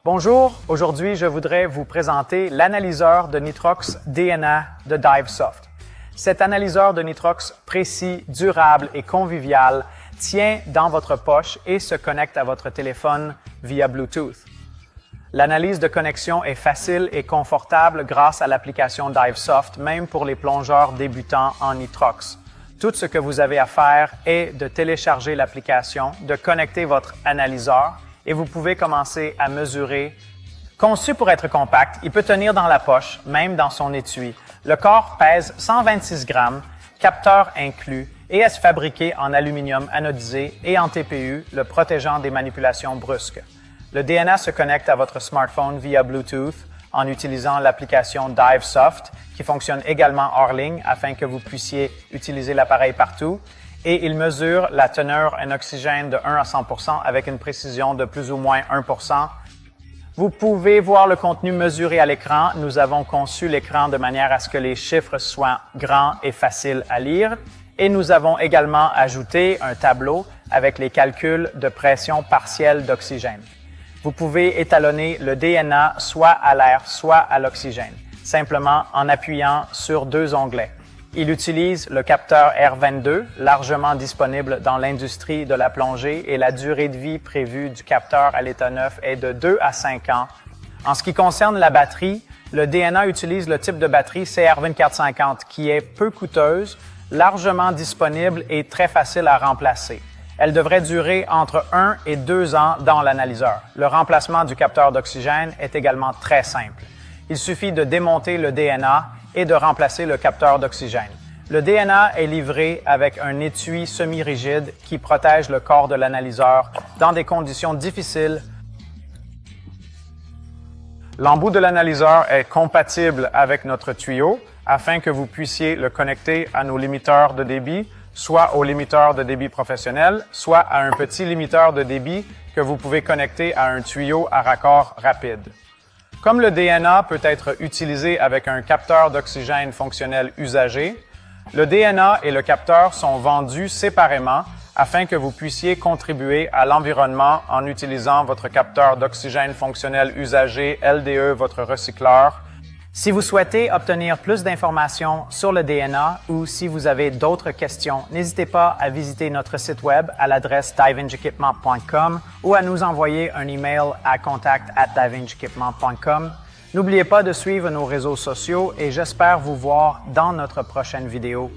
Bonjour, aujourd'hui je voudrais vous présenter l'analyseur de nitrox DNA de Divesoft. Cet analyseur de nitrox précis, durable et convivial tient dans votre poche et se connecte à votre téléphone via Bluetooth. L'analyse de connexion est facile et confortable grâce à l'application Divesoft, même pour les plongeurs débutants en nitrox. Tout ce que vous avez à faire est de télécharger l'application, de connecter votre analyseur et vous pouvez commencer à mesurer. Conçu pour être compact, il peut tenir dans la poche, même dans son étui. Le corps pèse 126 grammes, capteur inclus, et est fabriqué en aluminium anodisé et en TPU, le protégeant des manipulations brusques. Le DNA se connecte à votre smartphone via Bluetooth en utilisant l'application Divesoft, qui fonctionne également hors ligne afin que vous puissiez utiliser l'appareil partout. Et il mesure la teneur en oxygène de 1 à 100% avec une précision de plus ou moins 1%. Vous pouvez voir le contenu mesuré à l'écran. Nous avons conçu l'écran de manière à ce que les chiffres soient grands et faciles à lire. Et nous avons également ajouté un tableau avec les calculs de pression partielle d'oxygène. Vous pouvez étalonner le DNA soit à l'air, soit à l'oxygène, simplement en appuyant sur deux onglets. Il utilise le capteur R22, largement disponible dans l'industrie de la plongée, et la durée de vie prévue du capteur à l'état neuf est de 2 à 5 ans. En ce qui concerne la batterie, le DNA utilise le type de batterie CR2450 qui est peu coûteuse, largement disponible et très facile à remplacer. Elle devrait durer entre 1 et 2 ans dans l'analyseur. Le remplacement du capteur d'oxygène est également très simple. Il suffit de démonter le DNA et de remplacer le capteur d'oxygène. Le DNA est livré avec un étui semi-rigide qui protège le corps de l'analyseur dans des conditions difficiles. L'embout de l'analyseur est compatible avec notre tuyau afin que vous puissiez le connecter à nos limiteurs de débit, soit au limiteur de débit professionnel, soit à un petit limiteur de débit que vous pouvez connecter à un tuyau à raccord rapide. Comme le DNA peut être utilisé avec un capteur d'oxygène fonctionnel usagé, le DNA et le capteur sont vendus séparément afin que vous puissiez contribuer à l'environnement en utilisant votre capteur d'oxygène fonctionnel usagé LDE, votre recycleur. Si vous souhaitez obtenir plus d'informations sur le DNA ou si vous avez d'autres questions, n'hésitez pas à visiter notre site web à l'adresse divingeequipment.com ou à nous envoyer un email à contact@divingeequipment.com. N'oubliez pas de suivre nos réseaux sociaux et j'espère vous voir dans notre prochaine vidéo.